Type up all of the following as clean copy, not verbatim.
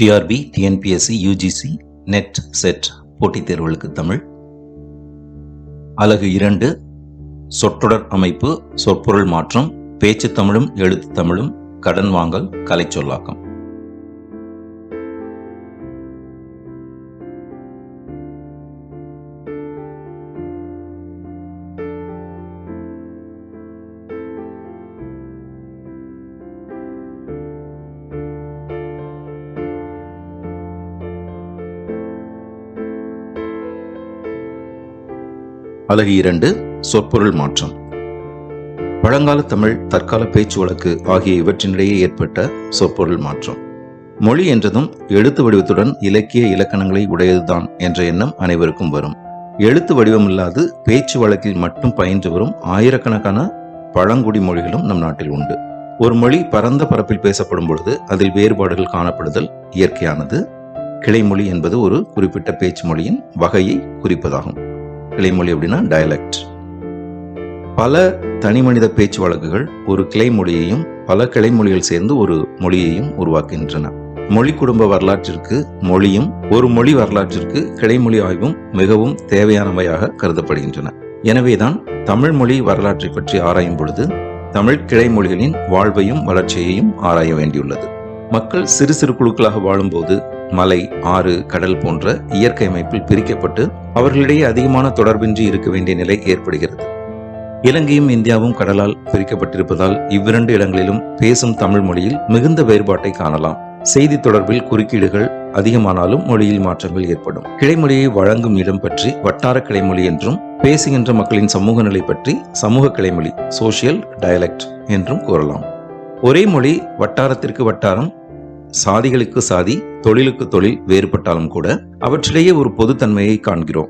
TRP, TNPSC, UGC, NET, SET போட்டித் தேர்வுகளுக்கு தமிழ். அலகு 2 சொற்றொடர் அமைப்பு, சொற்பொருள் மாற்றம், பேச்சு தமிழும் எழுத்து தமிழும், கடன் வாங்கல், கலைச்சொல்லாக்கம். அலகு 2 சொற்பொருள் மாற்றம். பழங்கால தமிழ், தற்கால பேச்சு வழக்கு ஆகிய இவற்றினிடையே ஏற்பட்ட சொற்பொருள் மாற்றம். மொழி என்றதும் எழுத்து வடிவத்துடன் இலக்கிய இலக்கணங்களை உடையதுதான் என்ற எண்ணம் அனைவருக்கும் வரும். எழுத்து வடிவமில்லாது பேச்சு வழக்கில் மட்டும் பயின்று வரும் ஆயிரக்கணக்கான பழங்குடி மொழிகளும் நம் நாட்டில் உண்டு. ஒரு மொழி பரந்த பரப்பில் பேசப்படும் பொழுது அதில் வேறுபாடுகள் காணப்படுதல் இயற்கையானது. கிளைமொழி என்பது ஒரு குறிப்பிட்ட பேச்சு மொழியின் வகையை குறிப்பதாகும். கிளைமொழி அப்படின்னா டயலெக்ட். பல தனிமனித பேச்சு வழக்குகள் ஒரு கிளைமொழியையும் பல கிளைமொழிகள் சேர்ந்து ஒரு மொழியையும் உருவாக்குகின்றன. மொழி குடும்ப வரலாற்றிற்கு மொழியும் ஒரு மொழி வரலாற்றிற்கு கிளைமொழி ஆய்வும் மிகவும் தேவையானவையாக கருதப்படுகின்றன. எனவேதான் தமிழ் மொழி வரலாற்றை பற்றி ஆராயும் பொழுது தமிழ் கிளைமொழிகளின் வாழ்வையும் வளர்ச்சியையும் ஆராய வேண்டியுள்ளது. மக்கள் சிறு சிறு குழுக்களாக வாழும்போது மலை, ஆறு, கடல் போன்ற இயற்கை அமைப்பில் பிரிக்கப்பட்டு அவர்களிடையே அதிகமான தொடர்பின்றி இருக்க வேண்டிய நிலை ஏற்படுகிறது. இலங்கையும் இந்தியாவும் கடலால் பிரிக்கப்பட்டிருப்பதால் இவ்விரண்டு இடங்களிலும் பேசும் தமிழ் மொழியில் மிகுந்த வேறுபாட்டை காணலாம். செய்தி தொடர்பில் குறுக்கீடுகள் அதிகமானாலும் மொழியில் மாற்றங்கள் ஏற்படும். கிளைமொழியை வழங்கும் இடம் பற்றி வட்டார கிளைமொழி என்றும், பேசுகின்ற மக்களின் சமூக நிலை பற்றி சமூக கிளைமொழி, சோசியல் டயலெக்ட் என்றும் கூறலாம். ஒரே மொழி வட்டாரத்திற்கு வட்டாரம், சாதிகளுக்கு சாதி, தொழிலுக்கு தொழில் வேறுபட்டாலும் கூட அவற்றிலேயே ஒரு பொதுத்தன்மையை காண்கிறோம்.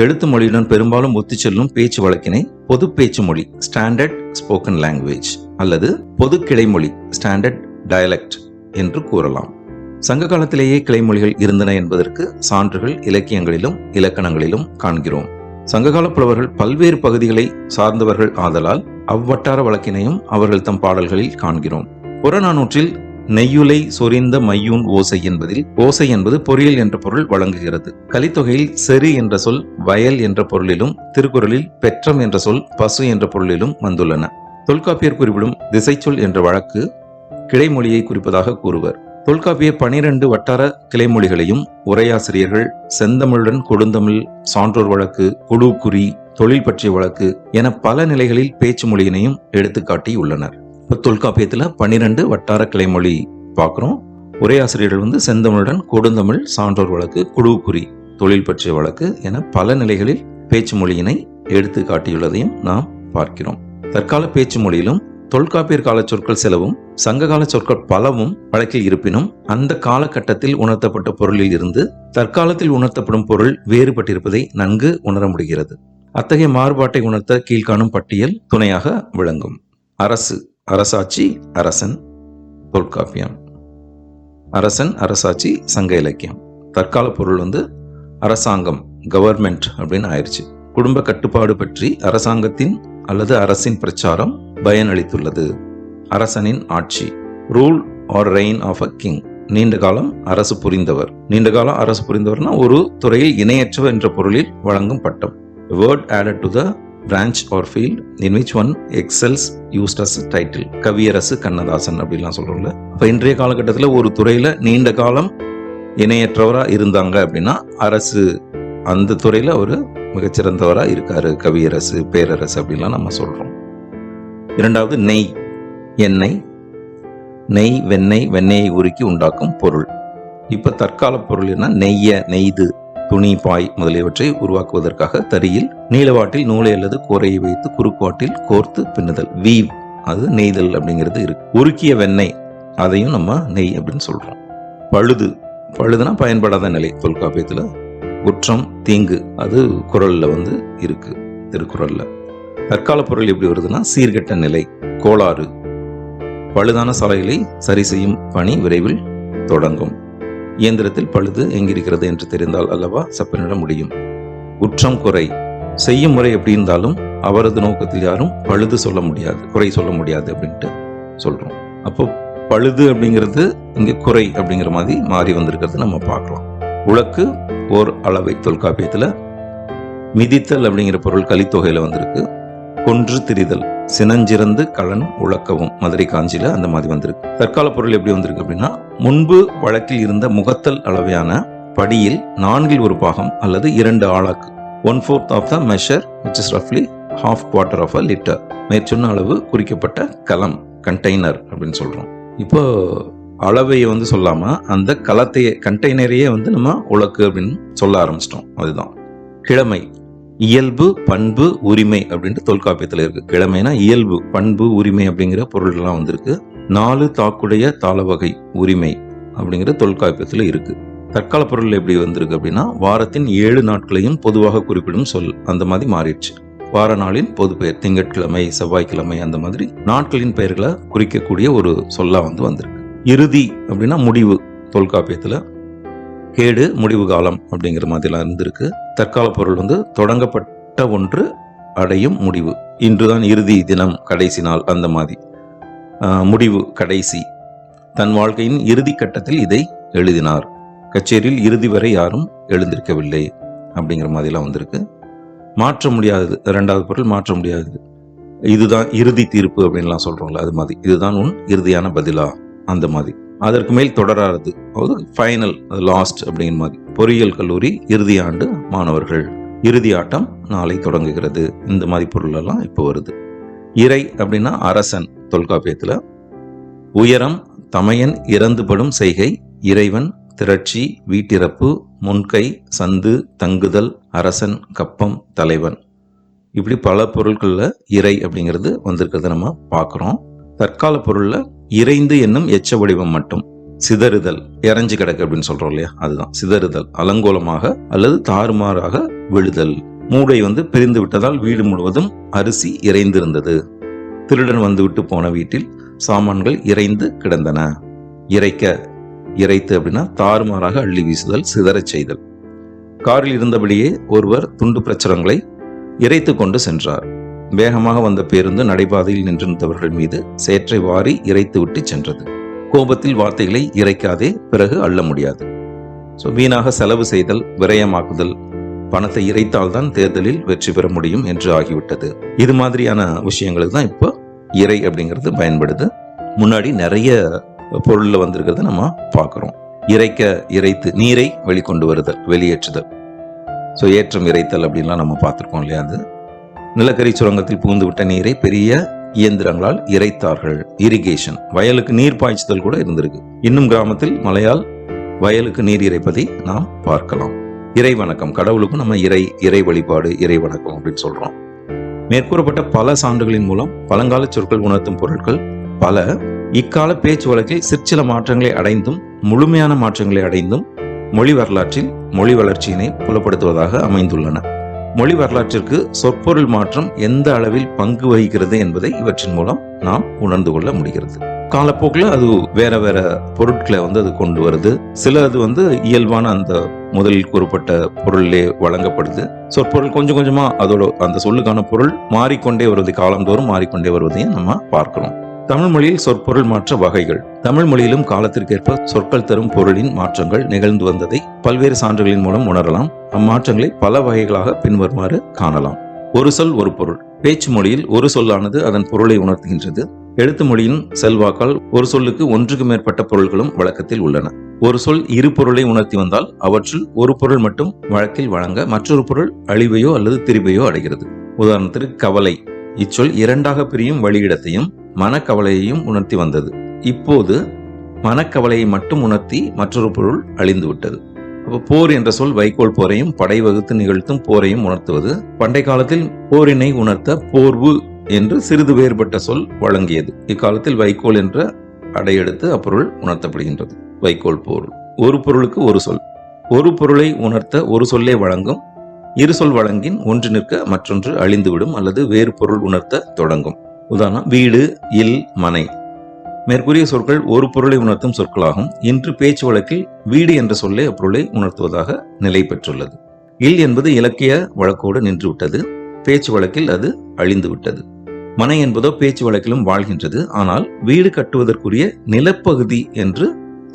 எழுத்து மொழியுடன் பெரும்பாலும் ஒத்துச் செல்லும் பேச்சு வழக்கினை பொது பேச்சு மொழி, ஸ்டாண்டர்ட் ஸ்போக்கன் லாங்குவேஜ், அல்லது பொது கிளைமொழி, ஸ்டாண்டர்ட் டயலெக்ட் என்று கூறலாம். சங்க காலத்திலேயே கிளைமொழிகள் இருந்தன என்பதற்கு சான்றுகள் இலக்கியங்களிலும் இலக்கணங்களிலும் காண்கிறோம். சங்ககால புலவர்கள் பல்வேறு பகுதிகளை சார்ந்தவர்கள் ஆதலால் அவ்வட்டார வழக்கினையும் அவர்கள் தம் பாடல்களில் காண்கிறோம். புறநானூற்றில் நெய்யுலை சொரிந்த மையூன் ஓசை என்பதில் ஓசை என்பது பொறியியல் என்ற பொருள் வழங்குகிறது. கலித்தொகையில் செரு என்ற சொல் வயல் என்ற பொருளிலும், திருக்குறளில் பெற்றம் என்ற சொல் பசு என்ற பொருளிலும் வந்துள்ளன. தொல்காப்பியர் குறிப்பிடும் திசைச்சொல் என்ற வழக்கு கிளைமொழியை குறிப்பதாக கூறுவர். தொல்காப்பிய 12 வட்டார கிளைமொழிகளையும் உரையாசிரியர்கள் செந்தமிழுடன் கொடுந்தமிழ், சான்றோர் வழக்கு, குழுக்குறி, தொழில் பற்றிய வழக்கு என பல நிலைகளில் பேச்சு மொழியினையும் எடுத்துக்காட்டி உள்ளனர். தொல்காப்பியத்துல 12 வட்டார கிளைமொழி பார்க்கிறோம். உரையாசிரியர்கள் செந்தமிழுடன் கொடுந்தமிழ், சான்றோர் வழக்கு, குழுக்குறி, தொழில் பற்றிய வழக்கு என பல நிலைகளில் பேச்சு மொழியினை எடுத்து காட்டியுள்ளதையும் நாம் பார்க்கிறோம். தற்கால பேச்சு மொழியிலும் தொல்காப்பியர் கால சொற்கள் சிலவும் சங்ககால சொற்கள் பலவும் வழக்கில் இருப்பினும் அந்த காலகட்டத்தில் உணர்த்தப்பட்ட பொருளில் இருந்து தற்காலத்தில் உணர்த்தப்படும் பொருள் வேறுபட்டிருப்பதை நன்கு உணர முடிகிறது. அத்தகைய மாறுபாட்டை உணர்த்த கீழ்காணும் பட்டியல் துணையாக விளங்கும். அரசு, அரசாட்சி, அரசன், தொல்காப்பியம். அரசன், அரசாட்சி, சங்க இலக்கியம். தற்கால பொருள் அரசாங்கம், கவர்மெண்ட் அப்படின்னு ஆயிடுச்சு. குடும்ப கட்டுப்பாடு பற்றி அரசாங்கத்தின் அல்லது அரசின் பிரச்சாரம் பயனளித்துள்ளது. அரசனின் ஆட்சி, rule or reign of a king. நீண்ட காலம் அரசு புரிந்தவர். நீண்ட காலம் அரசு புரிந்தவர்னா ஒரு துறையில் இணையற்றவர் என்ற பொருளில் வழங்கும் பட்டம். word added to the branch or field in which one excels used as a title. கவியரசு கண்ணதாசன் அப்படிலாம் சொல்றோம்ல. அப்ப இன்றைய காலகட்டத்தில் ஒரு துறையில நீண்ட காலம் இணையற்றவரா இருந்தாங்க அப்படின்னா அரசு அந்த துறையில ஒரு மிகச்சிறந்தவரா இருக்காரு, கவியரசு, பேரரசு அப்படின்லாம் நம்ம சொல்றோம். இரண்டாவது நெய், எண்ணெய். நெய், வெண்ணெய், வெண்ணெயை உருக்கி உண்டாக்கும் பொருள். இப்ப தற்கால பொருள் என்ன? நெய்ய, நெய்து, துணி, பாய் முதலியவற்றை உருவாக்குவதற்காக தறியில் நீளவாட்டில் நூலை அல்லது கோரையை வைத்து குறுக்குவாட்டில் கோர்த்து பின்னுதல், வீவ், அது நெய்தல் அப்படிங்கிறது இருக்கு. உருக்கிய வெண்ணெய், அதையும் நம்ம நெய் அப்படின்னு சொல்றோம். பழுது, பழுதுனா பயன்படாத நிலை. தொல்காப்பியத்துல குற்றம், தீங்கு, அது குறள்ல இருக்கு, திருக்குறள்ல. தற்கால பொருள் எப்படி வருதுன்னா சீர்கெட்ட நிலை, கோளாறு. பழுதான சாலைகளை சரி செய்யும் பணி விரைவில் தொடங்கும். இயந்திரத்தில் பழுது எங்கிருக்கிறது என்று தெரிந்தால் அல்லவா சப்பனிட முடியும். குற்றம், குறை. செய்யும் முறை எப்படி இருந்தாலும் அவரது நோக்கத்தில் யாரும் பழுது சொல்ல முடியாது, குறை சொல்ல முடியாது அப்படின்ட்டு சொல்றோம். அப்போ பழுது அப்படிங்கிறது இங்கே குறை அப்படிங்கிற மாதிரி மாறி வந்திருக்கிறது நம்ம பார்க்கலாம். உழக்கு ஓர் அளவை தொல்காப்பியத்தில், மிதித்தல் அப்படிங்கிற பொருள் கலித்தொகையில் வந்திருக்கு. கொன்று திரிதல், சினஞ்சிறந்து களன் உழக்கவும் மதுரை காஞ்சியில அந்த மாதிரி வந்திருக்கு. தற்கால பொருள் எப்படி வந்திருக்கு அப்படின்னா, முன்பு வழக்கில் இருந்த முகத்தல் அளவையான படியில் 4 பாகம் அல்லது 2 ஆளாக்கு, 1/4 of the measure which is roughly half quarter of a liter, மேற்சொன்ன அளவு குறிக்கப்பட்ட கலம், கண்டெய்னர் அப்படின்னு சொல்றோம். இப்போ அளவையை சொல்லாம அந்த கலத்தையே, கண்டெய்னரையே நம்ம உலக்கு அப்படின்னு சொல்ல ஆரம்பிச்சிட்டோம். அதுதான் கிழமை. இயல்பு, பண்பு, உரிமை அப்படின்ட்டு தொல்காப்பியத்தில் இருக்கு. கிழமைனா இயல்பு, பண்பு, உரிமை அப்படிங்கிற பொருள்லாம் வந்திருக்கு. 4 தாக்குடைய தாள வகை உரிமை அப்படிங்கிற தொல்காப்பியத்தில் இருக்கு. தற்கால பொருள் எப்படி வந்திருக்கு அப்படின்னா, வாரத்தின் 7 நாட்களையும் பொதுவாக குறிப்பிடும் சொல் அந்த மாதிரி மாறிடுச்சு. வார நாளின் பொது பெயர், திங்கட்கிழமை, செவ்வாய்க்கிழமை, அந்த மாதிரி நாட்களின் பெயர்களை குறிக்கக்கூடிய ஒரு சொல்லா வந்திருக்கு. இறுதி அப்படின்னா முடிவு, தொல்காப்பியத்தில் கேடு, முடிவு காலம் அப்படிங்கிற மாதிரிலாம் இருந்திருக்கு. தற்கால பொருள் தொடங்கப்பட்ட ஒன்று அடையும் முடிவு. இன்றுதான் இறுதி தினம், கடைசி நாள், அந்த மாதிரி. முடிவு, கடைசி. தன் வாழ்க்கையின் இறுதி கட்டத்தில் இதை எழுதினார். கச்சேரியில் இறுதி வரை யாரும் எழுந்திருக்கவில்லை அப்படிங்கிற மாதிரிலாம் வந்திருக்கு. மாற்ற முடியாதது, 2வது பொருள் மாற்ற முடியாதது. இதுதான் இறுதி தீர்ப்பு அப்படின்லாம் சொல்றோம்ல, அது மாதிரி. இதுதான் உன் இறுதியான பதிலா, அந்த மாதிரி. அதற்கு மேல் தொடராது, ஃபைனல், லாஸ்ட் அப்படிங்கிற மாதிரி. பொறியியல் கல்லூரி இறுதி ஆண்டு மாணவர்கள், இறுதி ஆட்டம் நாளை தொடங்குகிறது, இந்த மாதிரி பொருள் எல்லாம் இப்போ வருது. இறை அப்படின்னா அரசன், தொல்காப்பியத்தில். உயரம், தமையன் இறந்துபடும் செய்கை, இறைவன், திரட்சி, வீட்டிறப்பு, முன்கை, சந்து, தங்குதல், அரசன், கப்பம், தலைவன், இப்படி பல பொருட்கள்ல இறை அப்படிங்கிறது வந்திருக்கிறத நம்ம பார்க்கிறோம். தற்கால பொருள்ல இறைந்து என்னும் எச்ச வடிவம் மட்டும். சிதறுதல், இறஞ்சி கிடக்கு அப்படின்னு சொல்றோம் இல்லையா, அதுதான் சிதறுதல். அலங்கோலமாக அல்லது தாறுமாறாக விழுதல். மூடை பிரிந்து விட்டதால் வீடு முழுவதும் அரிசி இறைந்திருந்தது. திருடன் விட்டு போன வீட்டில் சாமான்கள் இறைந்து கிடந்தன. இறைக்க, இறைத்து அப்படின்னா தாறுமாறாக அள்ளி வீசுதல், சிதறச் செய்தல். காரில் இருந்தபடியே ஒருவர் துண்டு பிரச்சுரங்களை இறைத்து கொண்டு சென்றார். வேகமாக வந்த பேருந்து நடைபாதையில் நின்றிருந்தவர்கள் மீது சேற்றை வாரி இறைத்து விட்டு சென்றது. கோபத்தில் வார்த்தைகளை இறைக்காதே, பிறகு அள்ள முடியாது. வீணாக செலவு செய்தல், விரயமாக்குதல், பணத்தை இறைத்தால்தான் தேர்தலில் வெற்றி பெற முடியும் என்று ஆகிவிட்டது. இது மாதிரியான விஷயங்களுக்கு தான் இப்போ இறை அப்படிங்கிறது பயன்படுது. முன்னாடி நிறைய பொருள்ல வந்திருக்கிறத நம்ம பார்க்கிறோம். இறைக்க, இறைத்து, நீரை வெளிக்கொண்டு வருதல், வெளியேற்றுதல். ஏற்றம், இறைத்தல் அப்படின்லாம் நம்ம பார்த்துருக்கோம் இல்லையா. அது நிலக்கரி சுரங்கத்தில் புகுந்து விட்ட நீரை பெரிய இயந்திரங்களால் இறைத்தார்கள், இரிகேஷன். வயலுக்கு நீர் பாய்ச்சுதல் கூட இருந்திருக்கு. இன்னும் கிராமத்தில் மழையால் வயலுக்கு நீர் இறைப்பதை நாம் பார்க்கலாம். இறை வணக்கம், கடவுளுக்கும் நம்ம இறை வழிபாடு, இறை வணக்கம் அப்படின்னு சொல்றோம். மேற்கூறப்பட்ட பல சான்றுகளின் மூலம் பழங்கால சொற்கள் உணர்த்தும் பொருட்கள் பல இக்கால பேச்சு வழக்கில் சிற்சில மாற்றங்களை அடைந்தும் முழுமையான மாற்றங்களை அடைந்தும் மொழி வரலாற்றில் மொழி வளர்ச்சியினை புலப்படுத்துவதாக அமைந்துள்ளன. மொழி வரலாற்றிற்கு சொற்பொருள் மாற்றம் எந்த அளவில் பங்கு வகிக்கிறது என்பதை இவற்றின் மூலம் நாம் உணர்ந்து கொள்ள முடிகிறது. காலப்போக்கில் அது வேற வேற பொருட்களை அது கொண்டு வருது. சில அது இயல்பான அந்த முதலில் கூறப்பட்ட பொருளிலே வழங்கப்படுது. சொற்பொருள் கொஞ்சம் கொஞ்சமா அதோட அந்த சொல்லுக்கான பொருள் மாறிக்கொண்டே வருவதை, காலந்தோறும் மாறிக்கொண்டே வருவதையும் நம்ம பார்க்கிறோம். தமிழ் மொழியில் சொற்பொருள் மாற்ற வகைகள். தமிழ் மொழியிலும் காலத்திற்கேற்ப சொற்கள் தரும் பொருளின் மாற்றங்கள் நிகழ்ந்து வந்ததை பல்வேறு சான்றுகளின் மூலம் உணரலாம். அம்மாற்றங்களை பல வகைகளாக பின்வருமாறு காணலாம். ஒரு சொல் ஒரு பொருள். பேச்சு மொழியில் ஒரு சொல்லானது அதன் பொருளை உணர்த்துகின்றது. எழுத்து மொழியின் செல்வாக்கால் ஒரு சொல்லுக்கு ஒன்றுக்கு மேற்பட்ட பொருள்களும் வழக்கத்தில் உள்ளன. ஒரு சொல் இரு பொருளை உணர்த்தி வந்தால் அவற்றுள் ஒரு பொருள் மட்டும் வழக்கில் வழங்க மற்றொரு பொருள் அழிவையோ அல்லது திரிவையோ அடைகிறது. உதாரணத்திற்கு கவலை. இச்சொல் 2ஆக பிரியும் வழியிடத்தையும் மனக்கவலையையும் உணர்த்தி வந்தது. இப்போது மனக்கவலையை மட்டும் உணர்த்தி மற்றொரு பொருள் அழிந்துவிட்டது. அப்போ போர் என்ற சொல் வைக்கோல் போரையும் படை வகுத்து நிகழ்த்தும் போரையும் உணர்த்துவது. பண்டை காலத்தில் போரினை உணர்த்த போர்வு என்று சிறிது வேறுபட்ட சொல் வழங்கியது. இக்காலத்தில் வைக்கோல் என்ற அடையெடுத்து அப்பொருள் உணர்த்தப்படுகின்றது. வைக்கோல் போர். ஒரு பொருளுக்கு ஒரு சொல். ஒரு பொருளை உணர்த்த ஒரு சொல்லே வழங்கும். இரு சொல் வழங்கின் ஒன்று நிற்க மற்றொன்று அழிந்துவிடும் அல்லது வேறு பொருள் உணர்த்த தொடங்கும். உதாரணம் வீடு, இல், மனை. மேற்கூறிய சொற்கள் ஒரு பொருளை உணர்த்தும் சொற்களாகும். இன்று பேச்சு வழக்கில் வீடு என்ற சொல்லை அப்பொருளை உணர்த்துவதாக நிலை பெற்றுள்ளது. இல் என்பது இலக்கிய வழக்கோடு நின்றுவிட்டது. பேச்சு வழக்கில் அது அழிந்து விட்டது. மனை என்பதோ பேச்சு வழக்கிலும் வாழ்கின்றது. ஆனால் வீடு கட்டுவதற்குரிய நிலப்பகுதி என்று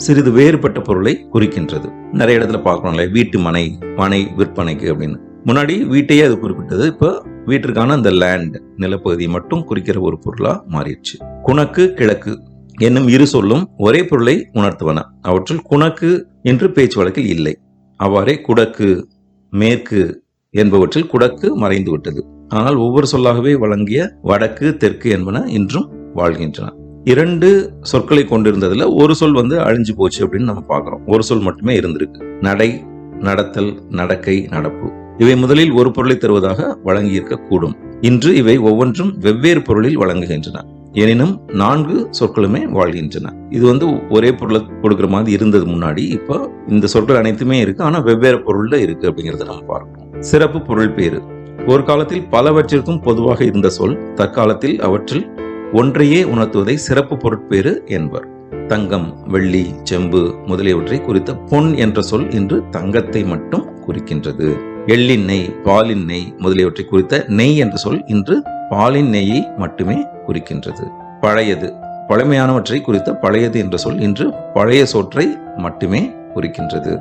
சிறிது வேறுபட்ட பொருளை குறிக்கின்றது. நிறைய இடத்துல பார்க்கணும்ல, வீட்டு மனை, மனை விற்பனைக்கு அப்படின்னு. முன்னாடி வீட்டையே அது குறிப்பிட்டது. இப்போ வீட்டிற்கான அந்த லேண்ட், நிலப்பகுதியை மட்டும் குறிக்கிற ஒரு பொருளா மாறிடுச்சு. குணக்கு கிழக்கு என்னும் இரு சொல்லும் ஒரே பொருளை உணர்த்துவன. அவற்றுள் குணக்கு என்று பேச்சு வழக்கில் இல்லை. அவ்வாறே குடக்கு, மேற்கு என்பவற்றில் குடக்கு மறைந்து விட்டது. ஆனால் ஒவ்வொரு சொல்லாகவே வழங்கிய வடக்கு, தெற்கு என்பன இன்றும் வாழ்கின்றன. 2 சொற்களை கொண்டிருந்ததுல ஒரு சொல் அழிஞ்சு போச்சு அப்படின்னு நம்ம பார்க்கிறோம். ஒரு சொல் மட்டுமே இருந்திருக்கு. நடை, நடத்தல், நடக்கை, நடப்பு. இவை முதலில் ஒரு பொருளை தருவதாக வழங்கியிருக்க கூடும். இன்று இவை ஒவ்வொன்றும் வெவ்வேறு பொருளில் வழங்குகின்றன. எனினும் 4 சொற்களுமே வாழ்கின்றன. இது ஒரே பொருளை கொடுக்கிற மாதிரி இருந்தது முன்னாடி. இப்போ இந்த சொற்கள் அனைத்துமே இருக்கு, ஆனா வெவ்வேறு பொருள்ல இருக்கு அப்படிங்கறத நம்ம பார்க்கணும். சிறப்பு பொருள் பேரு. ஒரு காலத்தில் பலவற்றிற்கும் பொதுவாக இருந்த சொல் தற்காலத்தில் அவற்றில் ஒன்றையே உணர்த்துவதை சிறப்பு பொருட்பேறு என்பர். தங்கம், வெள்ளி, செம்பு முதலியவற்றை குறித்த பொன் என்ற சொல் இன்று தங்கத்தை மட்டும் குறிக்கின்றது. எள்ளின் பாலின் நெய் முதலியவற்றை குறித்த நெய் என்ற சொல் இன்று பாலின் நெய்யை மட்டுமே குறிக்கின்றது. பழையது, பழமையானவற்றை குறித்த பழையது என்ற சொல் இன்று பழைய சோற்றை மட்டுமே குறிக்கின்றது.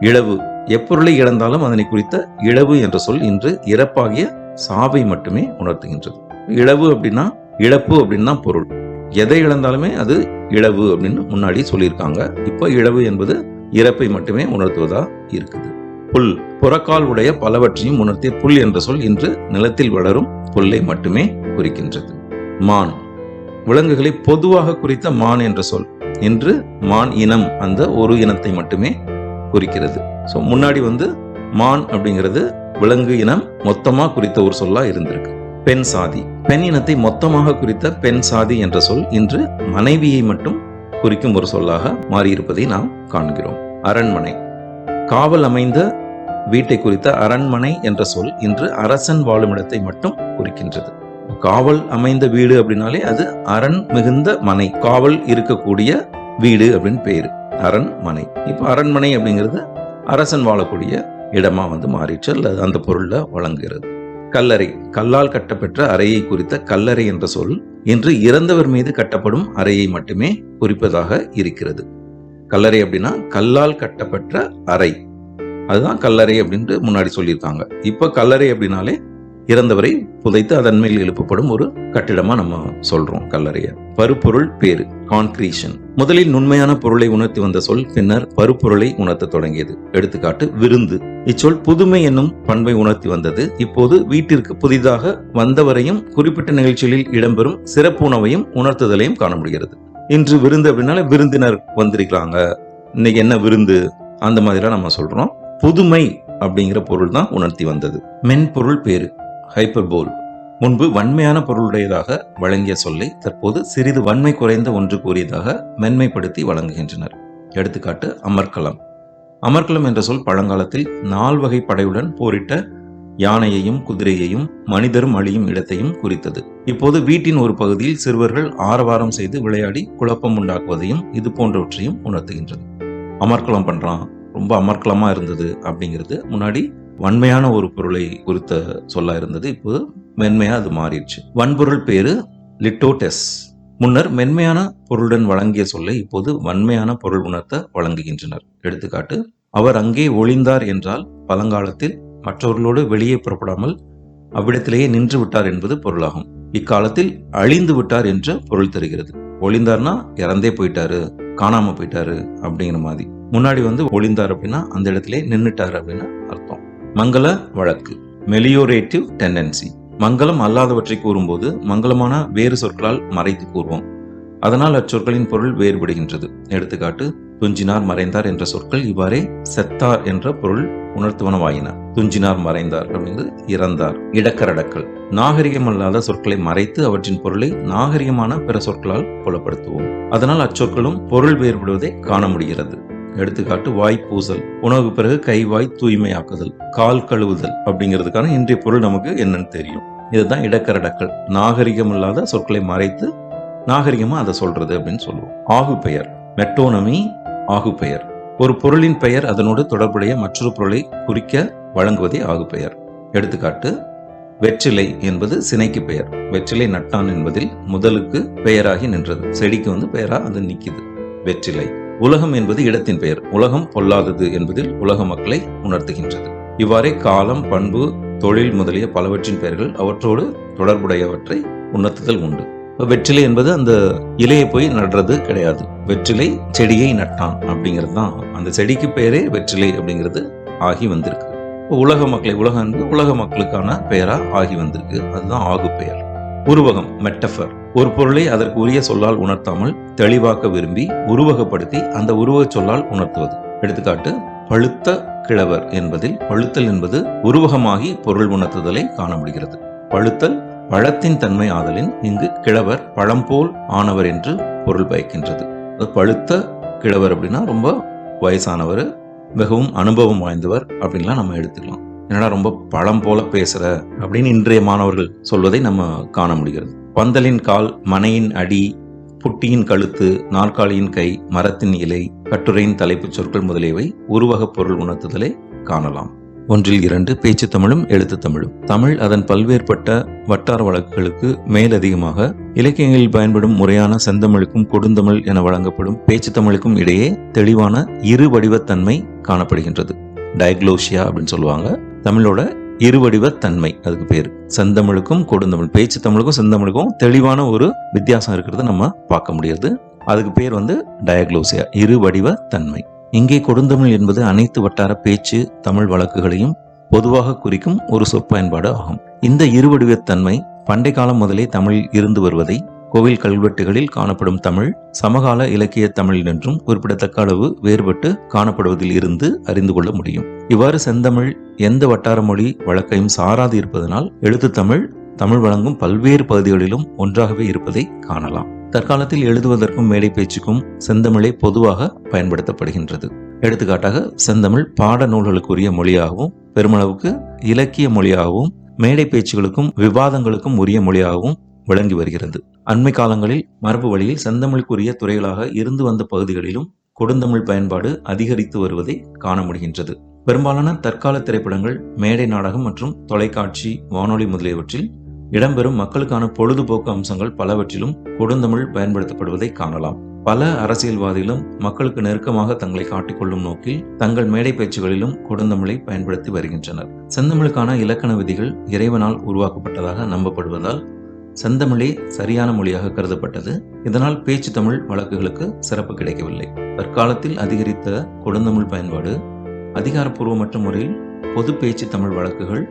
இழவு, எப்பொருளை இழந்தாலும் அதனை குறித்த இழவு என்ற சொல் இன்று இறப்பாகிய சாவை மட்டுமே உணர்த்துகின்றது. இழவு அப்படின்னா இழப்பு அப்படின்னு தான் பொருள். எதை இழந்தாலுமே அது இழவு அப்படின்னு முன்னாடி சொல்லியிருக்காங்க. இப்போ இழவு என்பது இறப்பை மட்டுமே உணர்த்துவதா இருக்குது. புல், புறக்கால் உடைய பலவற்றையும் உணர்த்திய புல் என்ற சொல் இன்று நிலத்தில் வளரும் புல்லை மட்டுமே குறிக்கின்றது. மான், விலங்குகளை பொதுவாக குறித்த மான் என்ற சொல் இன்று மான் இனம், அந்த ஒரு இனத்தை மட்டுமே குறிக்கிறது. ஸோ முன்னாடி மான் அப்படிங்கிறது விலங்கு இனம் மொத்தமாக குறித்த ஒரு சொல்லா இருந்திருக்கு. பெண் சாதி, பெண் இனத்தை மொத்தமாக குறித்த பெண் சாதி என்ற சொல் இன்று மனைவியை மட்டும் குறிக்கும் ஒரு சொல்லாக மாறியிருப்பதை நாம் காண்கிறோம். அரண்மனை, காவல் அமைந்த வீட்டை குறித்த அரண்மனை என்ற சொல் இன்று அரசன் வாழும் இடத்தை மட்டும் குறிக்கின்றது. காவல் அமைந்த வீடு அப்படின்னாலே அது அரண் மிகுந்த மனை, காவல் இருக்கக்கூடிய வீடு அப்படின்னு பேரு, அரண்மனை. இப்போ அரண்மனை அப்படிங்கிறது அரசன் வாழக்கூடிய இடமா மாறிடுச்சு, அல்லது அந்த பொருள்ல வழங்குகிறது. கல்லறை, கல்லால் கட்டப்பெற்ற அறையை குறித்த கல்லறை என்ற சொல் இன்று இறந்தவர் மீது கட்டப்படும் அறையை மட்டுமே குறிப்பதாக இருக்கிறது. கல்லறை அப்படின்னா கல்லால் கட்டப்பெற்ற அறை, அதுதான் கல்லறை அப்படின்ட்டு முன்னாடி சொல்லியிருக்காங்க. இப்ப கல்லறை அப்படின்னாலே இறந்தவரை புதைத்து அதன் மேல் எழுப்பப்படும் ஒரு கட்டிடமா நம்ம சொல்றோம் கல்லறைய. பருப்பொருள் பேரு, கான்கிரீஷன். முதலில் நுண்மையான பொருளை உணர்த்தி வந்த சொல் பின்னர் பருப்பொருளை உணர்த்த தொடங்கியது. எடுத்துக்காட்டு விருந்து. இச்சொல் புதுமை என்னும் பண்பை உணர்த்தி வந்தது. இப்போது வீட்டிற்கு புதிதாக வந்தவரையும் குறிப்பிட்ட நிகழ்ச்சிகளில் இடம்பெறும் சிறப்பு உணவையும் உணர்த்துதலையும் காண முடிகிறது. இன்று விருந்து அப்படின்னால விருந்தினர் வந்திருக்கிறாங்க, இன்னைக்கு என்ன விருந்து, அந்த மாதிரிலாம் நம்ம சொல்றோம். புதுமை அப்படிங்கிற பொருள் தான் உணர்த்தி வந்தது. மென்பொருள் பேரு, ஹைப்பர்போல். முன்பு வன்மையான பொருளுடையதாக வழங்கிய சொல்லை தற்போது சிறிது வன்மை குறைந்த ஒன்று கூறியதாக மென்மைப்படுத்தி வழங்குகின்றனர். எடுத்துக்காட்டு அமர்க்களம். அமர்க்களம் என்ற சொல் பழங்காலத்தில் 4 வகை படையுடன் போரிட்ட யானையையும் குதிரையையும் மனிதரும் அழியும் இடத்தையும் குறித்தது. இப்போது வீட்டின் ஒரு பகுதியில் சிறுவர்கள் ஆரவாரம் செய்து விளையாடி குழப்பம் உண்டாக்குவதையும் இது போன்றவற்றையும் உணர்த்துகின்றது. அமர்க்களம் பண்றான், ரொம்ப அமர்க்களமா இருந்தது அப்படிங்கிறது முன்னாடி வன்மையான ஒரு பொருளை குறித்த சொல்லா இருந்தது. இப்போது மென்மையா அது மாறிடுச்சு. வன்பொருள் பேரு லிட்டோடெஸ். முன்னர் மென்மையான பொருளுடன் வழங்கிய சொல்லை இப்போது வன்மையான பொருள் உணர்த்த வழங்குகின்றனர். எடுத்துக்காட்டு அவர் அங்கே ஒளிந்தார் என்றால் பழங்காலத்தில் மற்றவர்களோடு வெளியே புறப்படாமல் அவ்விடத்திலேயே நின்று விட்டார் என்பது பொருளாகும். இக்காலத்தில் அழிந்து விட்டார் என்ற பொருள் தருகிறது. ஒளிந்தார்னா இறந்தே போயிட்டாரு, காணாம போயிட்டாரு அப்படிங்கிற மாதிரி. முன்னாடி ஒளிந்தார் அப்படின்னா அந்த இடத்திலே நின்னுட்டாரு அப்படின்னு அர்த்தம். மங்கள வழக்கு, மெலியோரேட்டிவ் டெண்டன்சி. மங்களம் அல்லாதவற்றை கூறும்போது மங்களமான வேறு சொற்களால் மறைத்து கூறுவோம். அதனால் அச்சொற்களின் பொருள் வேறுபடுகின்றது. எடுத்துக்காட்டு துஞ்சினார் மறைந்தார் என்ற சொற்கள் இவ்வாறே செத்தார் என்ற பொருள் உணர்த்துவனவாயின. துஞ்சினார் மறைந்தார் அப்படிங்கிறது இறந்தார். இடக்கரடக்கல், நாகரிகம் அல்லாத சொற்களை மறைத்து அவற்றின் பொருளை நாகரிகமான பிற சொற்களால் புலப்படுத்துவோம். அதனால் அச்சொற்களும் பொருள் வேறுபடுவதை காண முடிகிறது. எடுத்துக்காட்டு வாய் பூசல், உணவுக்கு பிறகு கை வாய் தூய்மையாக்குதல், கால் கழுவுதல் அப்படிங்கிறதுக்கான இன்றைய பொருள் நமக்கு என்னன்னு தெரியும். இதுதான் இடக்கரடக்கல், நாகரிகம் இல்லாத சொற்களை மறைத்து நாகரிகமா அதை சொல்றது அப்படின்னு சொல்லுவோம். ஆகு பெயர், மெட்டோனமி, ஆகு பெயர். ஒரு பொருளின் பெயர் அதனோடு தொடர்புடைய மற்றொரு பொருளை குறிக்க வழங்குவதே ஆகு பெயர். எடுத்துக்காட்டு வெற்றிலை என்பது சினைக்கு பெயர். வெற்றிலை நட்டான் என்பதில் முதலுக்கு பெயராகி நின்றது. செடிக்கு பெயரா அது நிக்குது. வெற்றிலை. உலகம் என்பது இடத்தின் பெயர். உலகம் பொல்லாதது என்பதில் உலக மக்களை உணர்த்துகின்றது. இவ்வாறே காலம், பண்பு, தொழில் முதலிய பலவற்றின் பெயர்கள் அவற்றோடு தொடர்புடையவற்றை உணர்த்துதல் உண்டு. வெற்றிலை என்பது அந்த இலையை போய் நடுறது கிடையாது. வெற்றிலை செடியை நட்டான் அப்படிங்கிறது தான் அந்த செடிக்கு பெயரே வெற்றிலை அப்படிங்கிறது ஆகி வந்திருக்கு. உலக மக்களை, உலகம் என்பது உலக மக்களுக்கான பெயரா ஆகி வந்திருக்கு. அதுதான் ஆகு பெயர். உருவகம், மெட்டபர். ஒரு பொருளை அதற்கு உரிய சொல்லால் உணர்த்தாமல் தெளிவாக்க விரும்பி உருவகப்படுத்தி அந்த உருவ சொல்லால் உணர்த்துவது. எடுத்துக்காட்டு, பழுத்த கிழவர் என்பதில் பழுத்தல் என்பது உருவகமாகி பொருள் உணர்த்துதலை காண முடிகிறது. பழுத்தல் பழத்தின் தன்மை ஆதலின் இங்கு கிழவர் பழம்போல் ஆனவர் என்று பொருள் பயக்கின்றது. பழுத்த கிழவர் அப்படின்னா ரொம்ப வயசானவர், மிகவும் அனுபவம் வாய்ந்தவர் அப்படின்லாம் நம்ம எடுத்துக்கலாம். என்னடா ரொம்ப பழம் போல பேசுற அப்படின்னு இன்றைய மாணவர்கள் சொல்வதை நம்ம காண முடிகிறது. பந்தலின் கால், மனையின் அடி, புட்டியின் கழுத்து, நாற்காலியின் கை, மரத்தின் இலை, கட்டுரையின் தலைப்புச் சொற்கள் முதலியவை உருவக பொருள் உணர்த்துதலை காணலாம். 1-2 பேச்சு தமிழும் எழுத்து தமிழும். தமிழ் அதன் பல்வேறுபட்ட வட்டார வழக்குகளுக்கு மேலதிகமாக இலக்கியங்களில் பயன்படும் முறையான செந்தமிழுக்கும் கொடுந்தமிழ் என வழங்கப்படும் பேச்சு தமிழுக்கும் இடையே தெளிவான இரு வடிவத்தன்மை காணப்படுகின்றது. டயக்லோசியா அப்படின்னு சொல்லுவாங்க. தமிழோட இருவடிவத்தன்மை அதுக்கு பேரு. செந்தமிழுக்கும் கொடுந்தமிழ், பேச்சு தமிழுக்கும் செந்தமிழுக்கும் தெளிவான ஒரு வித்தியாசம் இருக்கிறத நம்ம பார்க்க முடியாது. அதுக்கு பேர் டயக்லோசியா, இருவடிவத்தன்மை. இங்கே கொடுந்தமிழ் என்பது அனைத்து வட்டார பேச்சு தமிழ் வழக்குகளையும் பொதுவாக குறிக்கும் ஒரு சொற்பயன்பாடு ஆகும். இந்த இருவடிவத்தன்மை பண்டை காலம் முதலே தமிழில் இருந்து வருவதை கோவில் கல்வெட்டுகளில் காணப்படும் தமிழ் சமகால இலக்கிய தமிழ் என்றும் குறிப்பிடத்தக்க அளவு வேறுபட்டு காணப்படுவதில் இருந்து அறிந்து கொள்ள முடியும். இவ்வாறு செந்தமிழ் எந்த வட்டார மொழி வழக்கையும் சாராது இருப்பதனால் எழுத்து தமிழ் வழங்கும் பல்வேறு பகுதிகளிலும் ஒன்றாகவே இருப்பதை காணலாம். தற்காலத்தில் எழுதுவதற்கும் மேடை பேச்சுக்கும் செந்தமிழே பொதுவாக பயன்படுத்தப்படுகின்றது. எடுத்துக்காட்டாக, செந்தமிழ் பாட நூல்களுக்குரிய மொழியாகவும் பெருமளவுக்கு இலக்கிய மொழியாகவும் மேடை பேச்சுகளுக்கும் விவாதங்களுக்கும் உரிய மொழியாகவும் விளங்கி வருகிறது. அண்மை காலங்களில் மரபு வழியில் செந்தமிழுக்குரிய துறைகளாக இருந்து வந்த பகுதிகளிலும் கொடுந்தமிழ் பயன்பாடு அதிகரித்து வருவதை காண முடிகின்றது. பெரும்பாலான தற்கால திரைப்படங்கள், மேடை நாடகம் மற்றும் தொலைக்காட்சி, வானொலி முதலியவற்றில் இடம்பெறும் மக்களுக்கான பொழுதுபோக்கு அம்சங்கள் பலவற்றிலும் கொடுந்தமிழ் பயன்படுத்தப்படுவதை காணலாம். பல அரசியல்வாதிகளும் மக்களுக்கு நெருக்கமாக தங்களை காட்டிக்கொள்ளும் நோக்கில் தங்கள் மேடை பேச்சுகளிலும் கொடுந்தமிழை பயன்படுத்தி வருகின்றனர். செந்தமிழுக்கான இலக்கண விதிகள் இறைவனால் உருவாக்கப்பட்டதாக நம்பப்படுவதால் செந்தமிழே சரியான மொழியாக கருதப்பட்டது. இதனால் பேச்சு தமிழ் வழக்குகளுக்கு சிறப்பு கிடைக்கவில்லை. தற்காலத்தில் அதிகரித்த கொடுந்தமிழ் பயன்பாடு அதிகாரப்பூர்வமற்ற முறையில் பொது பேச்சு தமிழ் வழக்குகள்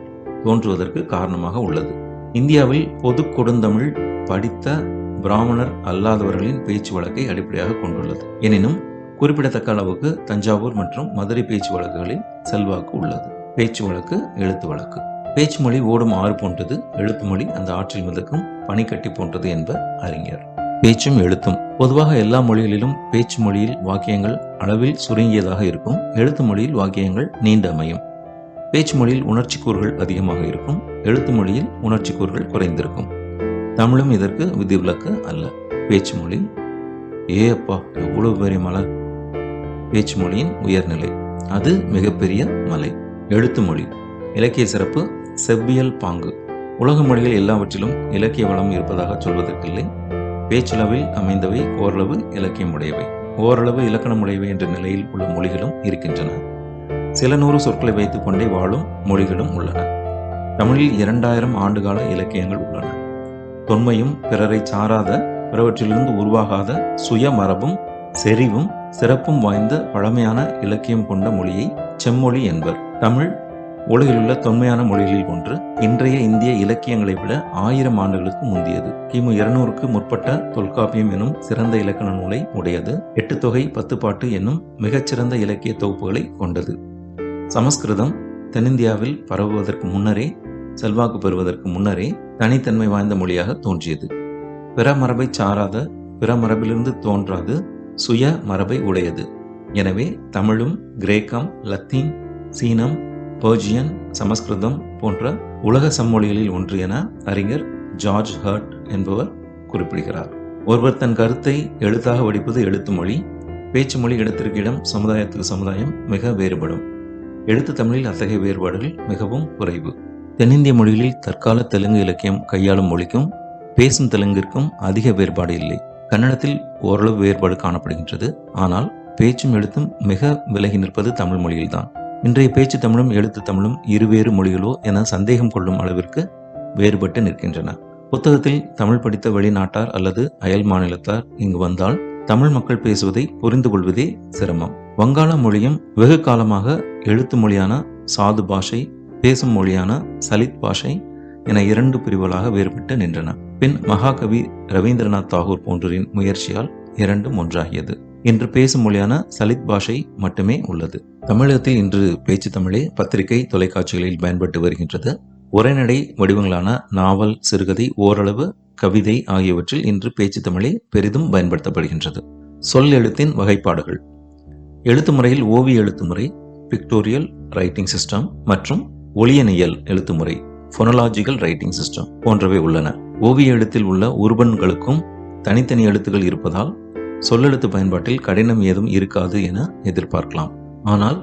தோன்றுவதற்கு காரணமாக உள்ளது. இந்தியாவில் பொது கொடுந்தமிழ் படித்த பிராமணர் அல்லாதவர்களின் பேச்சு வழக்கை அடிப்படையாக கொண்டுள்ளது. எனினும் குறிப்பிடத்தக்க அளவுக்கு தஞ்சாவூர் மற்றும் மதுரை பேச்சு வழக்குகளில் செல்வாக்கு உள்ளது. பேச்சு வழக்கு, எழுத்து வழக்கு. பேச்சு மொழி ஓடும் ஆறு போன்றது, எழுத்து மொழி அந்த ஆற்றில் மிதக்கும் பனிக்கட்டி போன்றது என்பர் அறிஞர். பேச்சும் எழுத்தும். பொதுவாக எல்லா மொழிகளிலும் பேச்சு மொழியில் வாக்கியங்கள் அளவில் சுருங்கியதாக இருக்கும். எழுத்து மொழியில் வாக்கியங்கள் நீண்டு அமையும். பேச்சு மொழியில் உணர்ச்சி கூறுகள் அதிகமாக இருக்கும். எழுத்து மொழியில் உணர்ச்சி கூறுகள் குறைந்திருக்கும். தமிழும் இதற்கு விதிவிலக்கு அல்ல. பேச்சு மொழி அப்பா எவ்வளவு பெரிய மலை! பேச்சு மொழியின் உயர்நிலை, அது மிகப்பெரிய மலை. எழுத்து மொழி இலக்கிய சிறப்பு, செவ்வியல் பாங்கு. உலக மொழிகள் எல்லாவற்றிலும் இலக்கிய வளம் இருப்பதாக சொல்வதற்கில்லை. பேச்சளவில் அமைந்தவை ஓரளவு இலக்கியமுடையவை, ஓரளவு இலக்கணமுடையவை என்ற நிலையில் உள்ள மொழிகளும் இருக்கின்றன. சில 100 சொற்களை வைத்துக் கொண்டே வாழும் மொழிகளும் உள்ளன. தமிழில் 2000 ஆண்டுகால இலக்கியங்கள் உள்ளன. தொன்மையும் பிறரை சாராத, பிறவற்றிலிருந்து உருவாகாத சுய மரபும் செறிவும் சிறப்பும் வாய்ந்த பழமையான இலக்கியம் கொண்ட மொழியை செம்மொழி என்பர். தமிழ் உலகிலுள்ள தொன்மையான மொழிகளில் ஒன்று. இன்றைய இந்திய இலக்கியங்களை விட 1000 ஆண்டுகளுக்கு முந்தியது. கிமு 200க்கு முற்பட்ட தொல்காப்பியம் எனும் சிறந்த இலக்கண நூலை உடையது. 8 தொகை 10 பாட்டு என்னும் மிகச்சிறந்த இலக்கிய தொகுப்புகளை கொண்டது. சமஸ்கிருதம் தென்னிந்தியாவில் பரவுவதற்கு முன்னரே, செல்வாக்கு பெறுவதற்கு முன்னரே தனித்தன்மை வாய்ந்த மொழியாக தோன்றியது. பிற மரபை சாராத, பிற மரபிலிருந்து தோன்றாது சுய மரபை உடையது. எனவே தமிழும் கிரேக்கம், லத்தீன், சீனம், பெர்ஜியன், சமஸ்கிருதம் போன்ற உலக செம்மொழிகளில் ஒன்று என அறிஞர் ஜார்ஜ் ஹர்ட் என்பவர் குறிப்பிடுகிறார். ஒருவர் தன் கருத்தை எழுத்தாக வடிப்பது எழுத்து மொழி. பேச்சு மொழி இடத்திற்கு இடம், சமுதாயத்துக்கு சமுதாயம் மிக வேறுபடும். எழுத்து தமிழில் அத்தகைய வேறுபாடுகள் மிகவும் குறைவு. தென்னிந்திய மொழிகளில் தற்கால தெலுங்கு இலக்கியம் கையாளும் மொழிக்கும் பேசும் தெலுங்கிற்கும் அதிக வேறுபாடு இல்லை. கன்னடத்தில் ஓரளவு வேறுபாடு காணப்படுகின்றது. ஆனால் பேச்சும் எழுத்தும் மிக விலகி நிற்பது தமிழ் மொழியில்தான். இன்றைய பேச்சு தமிழும் எழுத்து தமிழும் இருவேறு மொழிகளோ என சந்தேகம் கொள்ளும் அளவிற்கு வேறுபட்டு நிற்கின்றன. புத்தகத்தில் தமிழ் படித்த வெளிநாட்டார் அல்லது அயல் மாநிலத்தார் இங்கு வந்தால் தமிழ் மக்கள் பேசுவதை புரிந்து கொள்வதே சிரமம். வங்காள மொழியும் வெகு காலமாக எழுத்து மொழியான சாது பாஷை, பேசும் மொழியான சலித் பாஷை என 2 பிரிவுகளாக வேறுபட்டு நின்றன. பின் மகாகவி ரவீந்திரநாத் தாகூர் போன்றோரின் முயற்சியால் இரண்டும் ஒன்றாகியது. இன்று பேசும் மொழியான சலித் பாஷை மட்டுமே உள்ளது. தமிழகத்தில் இன்று பேச்சு தமிழே பத்திரிகை, தொலைக்காட்சிகளில் பயன்பட்டு வருகின்றது. உரைநடை வடிவங்களான நாவல், சிறுகதை, ஓரளவு கவிதை ஆகியவற்றில் இன்று பேச்சு தமிழே பெரிதும் பயன்படுத்தப்படுகின்றது. சொல் எழுத்தின் வகைப்பாடுகள். எழுத்து முறையில் ஓவிய எழுத்து முறை, பிக்டோரியல் ரைட்டிங் சிஸ்டம் மற்றும் ஒளியனியல் எழுத்து முறை, ஃபோனலாஜிக்கல் ரைட்டிங் சிஸ்டம் போன்றவை உள்ளன. ஓவிய எழுத்தில் உள்ள உருபன்களுக்கும் தனித்தனி எழுத்துக்கள் இருப்பதால் சொல்லெழுத்து பயன்பாட்டில் கடினம் ஏதும் இருக்காது என எதிர்பார்க்கலாம். ஆனால்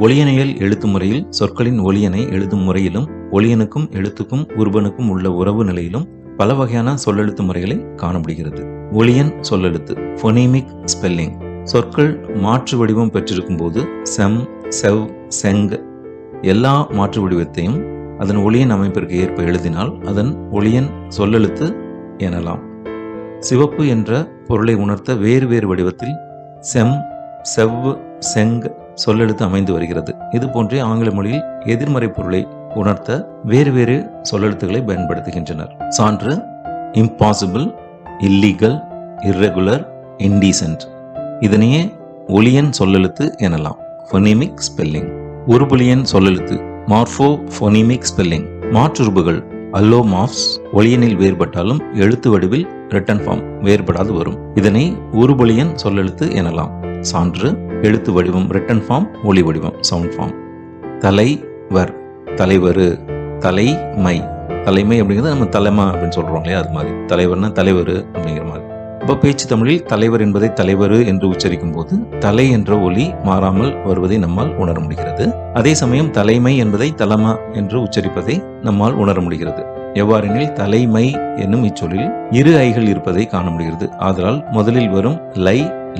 ஒளியனியல் எழுத்து முறையில் சொற்களின் ஒளியனை எழுதும் முறையிலும் ஒளியனுக்கும் எழுத்துக்கும் உருபனுக்கும் உள்ள உறவு நிலையிலும் பல வகையான சொல்லெழுத்து முறைகளை காண முடிகிறது. ஒளியன் சொல்லெழுத்து ஃபோனீமிக் ஸ்பெல்லிங். சொற்கள் மாற்று வடிவம் பெற்றிருக்கும் போது செம், செவ், செங் எல்லா மாற்று வடிவத்தையும் அதன் ஒளியன் அமைப்பிற்கு ஏற்ப எழுதினால் அதன் ஒளியன் சொல்லெழுத்து எனலாம். சிவப்பு என்ற பொருளை உணர்த்த வேறு வேறு வடிவத்தில் செம், செவ், செங் சொல்லெழுத்து அமைந்து வருகிறது. இது போன்றே ஆங்கில மொழியில் எதிர்மறை பொருளை உணர்த்த வேறு வேறு சொல்லெழுத்துக்களை பயன்படுத்துகின்றனர். சான்று இம்பாசிபிள், இல்லீகல், இர்ரெகுலர், இன்டீசென்ட். இதனையே ஒளியன் சொல்லெழுத்து எனலாம். Phonemic spelling. உருபொலியன் சொல்லெழுத்து மார்போ ஃபோனீமிக் ஸ்பெல்லிங். மாற்றுருபுகள் அல்லோமார்ப்ஸ் ஒளியனில் வேறுபட்டாலும் எழுத்து வடிவில் ரிட்டன் ஃபார்ம் வேறுபடாது வரும். இதனை உருபொலியன் சொல்லெழுத்து எனலாம். சான்று எழுத்து வடிவம் ரிட்டன் ஃபார்ம், ஒளி வடிவம் சவுண்ட் ஃபார்ம். தலைவர், தலைவரு, தலைமை. தலைமை அப்படிங்கிறது நம்ம தலைமை அப்படின்னு சொல்றோம் இல்லையா, அது மாதிரி. தலைவர்னா தலைவரு அப்படிங்கிற மாதிரி. இப்போ பேச்சு தமிழில் தலைவர் என்பதை தலைவரு என்று உச்சரிக்கும் போது தலை என்ற ஒலி மாறாமல் வருவதை நம்மால் உணர முடிகிறது. அதே சமயம் தலைமை என்பதை தலமா என்று உச்சரிப்பதை நம்மால் உணர முடிகிறது. எவ்வாறெனில் தலைமை என்னும் இச்சொல்லில் 2 ஐகள் இருப்பதை காண முடிகிறது. ஆதலால் முதலில் வரும் லை,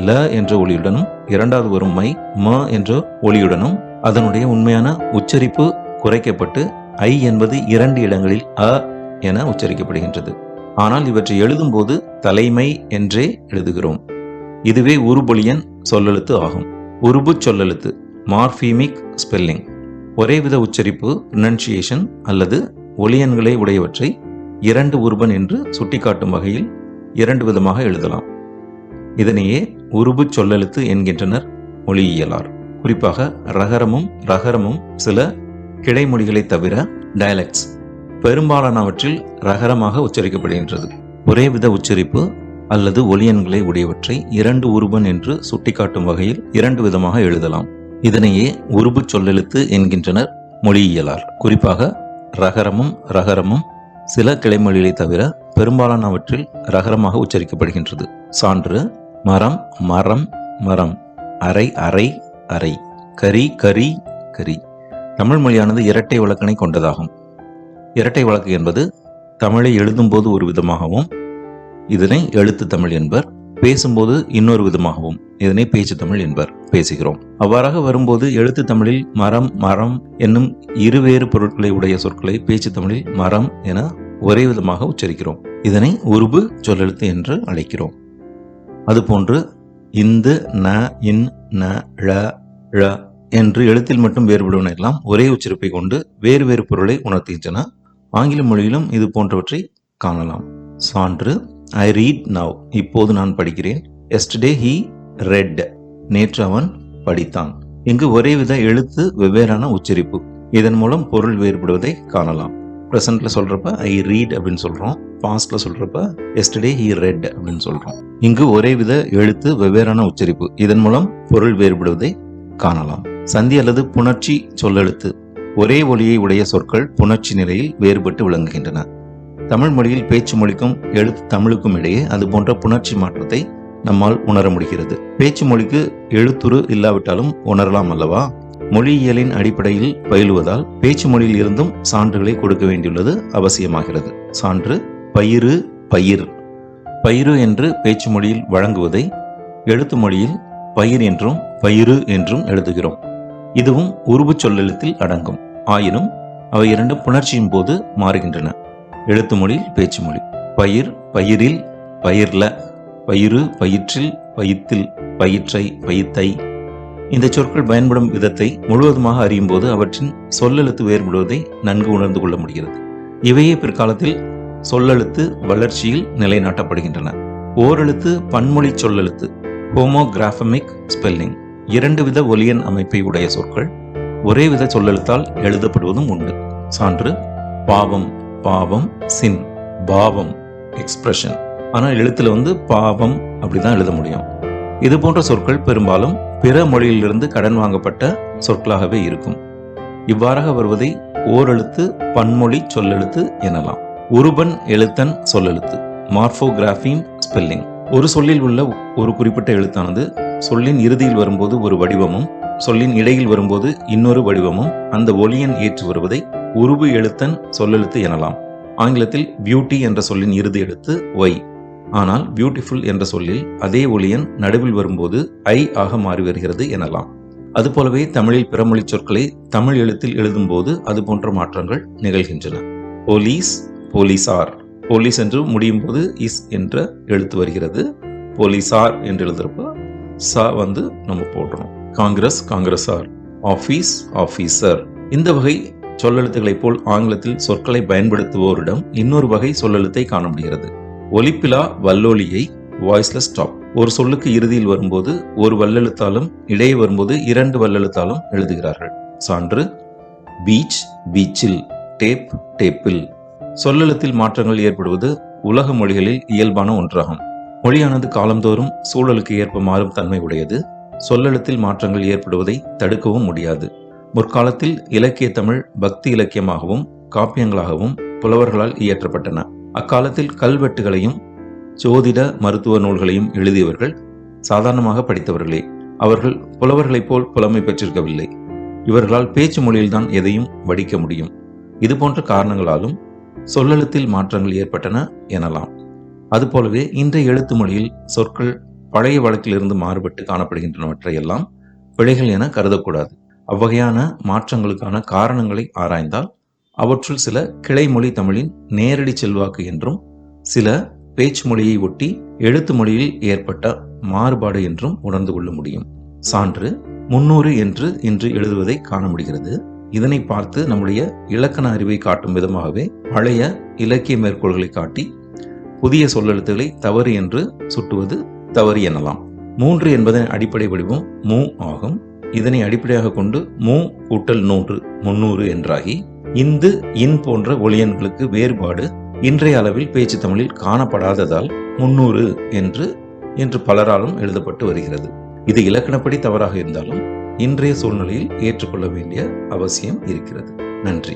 ல என்ற ஒலியுடனும் இரண்டாவது வரும் மை, ம என்ற ஒலியுடனும் அதனுடைய உண்மையான உச்சரிப்பு குறைக்கப்பட்டு ஐ என்பது 2 இடங்களில் அ என உச்சரிக்கப்படுகின்றது. ஆனால் இவற்றை எழுதும் போது தலைமை என்றே எழுதுகிறோம். இதுவே உருபொலியன் சொல்லெழுத்து ஆகும். உருபு சொல்லெழுத்து மார்பீமிக் ஸ்பெல்லிங். ஒரேவித உச்சரிப்பு ப்ரொனன்சியேஷன் அல்லது ஒலியன்களை உடையவற்றை 2 உருபன் என்று சுட்டிக்காட்டும் வகையில் 2 விதமாக எழுதலாம். இதனையே உருபு சொல்லெழுத்து என்கின்றனர் மொழியியலார். குறிப்பாக ரகரமும் ரகரமும் சில கிடைமொழிகளை தவிர டயலெக்ட்ஸ் பெரும்பாலானவற்றில் ரகரமாக உச்சரிக்கப்படுகின்றது. ஒரேவித உச்சரிப்பு அல்லது ஒலியன்களை உடையவற்றை 2 உருபன் என்று சுட்டிக்காட்டும் வகையில் 2 விதமாக எழுதலாம். இதனையே உருபு சொல்லெழுத்து என்கின்றனர் மொழியியலார். குறிப்பாக ரகரமும் ரகரமும் சில கிளைமொழிகளை தவிர பெரும்பாலானவற்றில் ரகரமாக உச்சரிக்கப்படுகின்றது. சான்று மரம், மரம், மரம். அறை, அறை, அறை. கரி, கரி, கரி. தமிழ் மொழியானது இரட்டை வழக்கினை கொண்டதாகும். இரட்டை வழக்கு என்பது தமிழை எழுதும்போது ஒரு விதமாகவும் இதனை எழுத்து தமிழ் என்பர், பேசும்போது இன்னொரு விதமாகவும் இதனை பேச்சு தமிழ் என்பர். பேசுகிறோம். அவ்வாறாக வரும்போது எழுத்து தமிழில் மரம், மரம் என்னும் இருவேறு பொருட்களை உடைய சொற்களை பேச்சு தமிழில் மரம் என ஒரே விதமாக உச்சரிக்கிறோம். இதனை உருபு சொல்லெழுத்து என்று அழைக்கிறோம். அதுபோன்று இந்து, ந, இன், ந, ழ, ழ என்று எழுத்தில் மட்டும் வேறுபடுவன எல்லாம் ஒரே உச்சரிப்பை கொண்டு வேறு வேறு பொருளை உணர்த்துகின்றன. ஆங்கில மொழியிலும் இது போன்றவற்றை காணலாம். சான்று ஐ ரீட் நவ். இப்போது நான் படிக்கிறேன். Yesterday he red. நேற்று அவன் படித்தான். இங்கு ஒரே வித எழுத்து வெவ்வேறான உச்சரிப்பு. இதன் மூலம் பொருள் வேறுபடுவதை காணலாம். ப்ரெசன்ட்ல சொல்றப்ப ஐ ரீட் அப்படின்னு சொல்றோம். பாஸ்ட்ல சொல்றப்ப எஸ்டர்டே ஹி ரெட் அப்படின்னு சொல்றோம். இங்கு ஒரே வித எழுத்து வெவ்வேறான உச்சரிப்பு. இதன் மூலம் பொருள் வேறுபடுவதை காணலாம். சந்தி அல்லது புணர்ச்சி சொல்லெழுத்து. ஒரே ஒலியை உடைய சொற்கள் புணர்ச்சி நிலையில் வேறுபட்டு விளங்குகின்றன. தமிழ் மொழியில் பேச்சு மொழிக்கும் எழுத்து தமிழுக்கும் இடையே அது போன்ற புணர்ச்சி மாற்றத்தை நம்மால் உணர முடிகிறது. பேச்சு மொழிக்கு எழுத்துரு இல்லாவிட்டாலும் உணரலாம் அல்லவா? மொழியியலின் அடிப்படையில் பயிலுவதால் பேச்சு மொழியில் இருந்தும் சான்றுகளை கொடுக்க வேண்டியுள்ளது அவசியமாகிறது. சான்று பயிறு, பயிர். பயிறு என்று பேச்சு மொழியில் வழங்குவதை எழுத்து மொழியில் பயிர் என்றும் பயிறு என்றும் எழுதுகிறோம். இதுவும் உருபு சொல்லெழுத்தில் அடங்கும். ஆயினும் அவை இரண்டும் புணர்ச்சியின் போது மாறுகின்றன. எழுத்து மொழியில் பேச்சு மொழி. பயிர், பயிரில், பயிர்ல, பயிறு, பயிற்றில், பயித்தில், பயிற்றை, பயித்தை. இந்த சொற்கள் பயன்படும் விதத்தை முழுவதுமாக அறியும் போது அவற்றின் சொல்லெழுத்து வேறுபடுவதை நன்கு உணர்ந்து கொள்ள முடிகிறது. இவையே பிற்காலத்தில் சொல்லெழுத்து வளர்ச்சியில் நிலைநாட்டப்படுகின்றன. ஓரெழுத்து பன்மொழி சொல்லெழுத்து ஹோமோகிராஃபமிக் ஸ்பெல்லிங். இரண்டு வித ஒலியன் அமைப்பை உடைய சொற்கள் ஒரே வித சொல்லெழுத்தால் எழுதப்படுவதும் உண்டு. சான்று பாவம், பாவம், சின், பாவம், எக்ஸ்பிரஷன். ஆனால் எழுத்துல பாவம் அப்படிதான் எழுத முடியும். இது போன்ற சொற்கள் பெரும்பாலும் பிற மொழியிலிருந்து கடன் வாங்கப்பட்ட சொற்களாகவே இருக்கும். இவ்வாறாக வருவதை ஓரெழுத்து பன்மொழி சொல்லெழுத்து எனலாம். உருபன் எழுத்தன் சொல்லெழுத்து மார்போகிராஃபின் ஸ்பெல்லிங். ஒரு சொல்லில் உள்ள ஒரு குறிப்பிட்ட எழுத்தானது சொல்லின் இறுதியில் வரும்போது ஒரு வடிவமும் சொல்லின் இடையில் வரும்போது இன்னொரு வடிவமும் அந்த ஒலியன் ஏற்று வருவதை உருபு எழுத்தன் சொல்லெழுத்து எனலாம். ஆங்கிலத்தில் பியூட்டி என்ற சொல்லின் இறுதி எழுத்து ஒய். ஆனால் பியூட்டிஃபுல் என்ற சொல்லில் அதே ஒலியன் நடுவில் வரும்போது ஐ ஆக மாறி வருகிறது எனலாம். அதுபோலவே தமிழில் பிறமொழி சொற்களை தமிழ் எழுத்தில் எழுதும் போது அது போன்ற மாற்றங்கள் நிகழ்கின்றன. போலீஸ், போலீசார். போலீஸ் என்று முடியும் போது இஸ் என்ற எழுத்து வருகிறது. போலீசார் என்று எழுதுறப்ப சா நம்ம போடுறோம். காங்கிரஸ், காங்கிரசார். Office, officer. இந்த வகை சொல்லெழுத்துக்களைப் போல் ஆங்கிலத்தில் சொற்களை பயன்படுத்துவோரிடம் இன்னொரு வகை சொல்லெழுத்தை காண முடிகிறது. ஒலிப்பிலா வல்லொலியை வாய்ஸ்லெஸ் ஸ்டாப். ஒரு சொல்லுக்கு இறுதியில் வரும்போது ஒரு வல்லெழுத்தாலும் இடையே வரும்போது இரண்டு வல்லெழுத்தாலும் எழுதுகிறார்கள். சான்று பீச், பீச்சில், டேப், டேப்பில். சொல்லெழுத்தில் மாற்றங்கள் ஏற்படுவது உலக மொழிகளில் இயல்பான ஒன்றாகும். மொழியானது காலந்தோறும் சூழலுக்கு ஏற்ப மாறும் தன்மை உடையது. சொல்லெழுத்தில் மாற்றங்கள் ஏற்படுவதை தடுக்கவும் முடியாது. முற்காலத்தில் இலக்கிய தமிழ் பக்தி இலக்கியமாகவும் காப்பியங்களாகவும் புலவர்களால் இயற்றப்பட்டன. அக்காலத்தில் கல்வெட்டுகளையும் ஜோதிட மருத்துவ நூல்களையும் எழுதியவர்கள் சாதாரணமாக படித்தவர்களே. அவர்கள் புலவர்களைப் போல் புலமை பெற்றிருக்கவில்லை. இவர்களால் பேச்சு மொழியில்தான் எதையும் வடிக்க முடியும். இது போன்ற காரணங்களாலும் சொல்லெழுத்தில் மாற்றங்கள் ஏற்பட்டன எனலாம். அதுபோலவே இன்றைய எழுத்து மொழியில் சொற்கள் பழைய வழக்கிலிருந்து மாறுபட்டு காணப்படுகின்றனவற்றையெல்லாம் பிழைகள் என கருதக்கூடாது. அவ்வகையான மாற்றங்களுக்கான காரணங்களை ஆராய்ந்தால் அவற்றுள் சில கிளைமொழி தமிழின் நேரடி செல்வாக்கு என்றும் சில பேச்சு மொழியை ஒட்டி எழுத்து மொழியில் ஏற்பட்ட மாறுபாடு என்றும் உணர்ந்து கொள்ள முடியும். சான்று 300 என்று இன்று எழுதுவதை காண முடிகிறது. இதனை பார்த்து நம்முடைய இலக்கண அறிவை காட்டும் விதமாகவே பழைய இலக்கிய மேற்கோள்களை காட்டி புதிய சொல்லெழுத்துக்களை தவறு என்று சுட்டுவது தவறு எனலாம். 3 என்பதன் அடிப்படை வடிவம் மூ ஆகும். இதனை அடிப்படையாக கொண்டு மூ கூட்டல் 100 300 என்றாகி இந்து இன் போன்ற ஒலியன்களுக்கு வேறுபாடு இன்றைய அளவில் பேச்சு தமிழில் காணப்படாததால் 300 என்று பலராலும் எழுதப்பட்டு வருகிறது. இது இலக்கணப்படி தவறாக இருந்தாலும் இன்றைய சூழ்நிலையில் ஏற்றுக்கொள்ள வேண்டிய அவசியம் இருக்கிறது. நன்றி.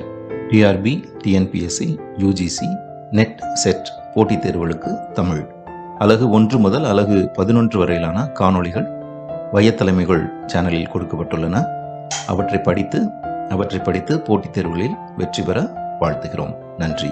TRB, TNPSC, UGC, NET, SET போட்டித் தேர்வுகளுக்கு தமிழ் அலகு 1 முதல் அலகு 11 வரையிலான காணொளிகள் வயத்தலைமைகள் சேனலில் கொடுக்கப்பட்டுள்ளன. அவற்றை படித்து போட்டித் தேர்வுகளில் வெற்றி பெற வாழ்த்துகிறோம். நன்றி.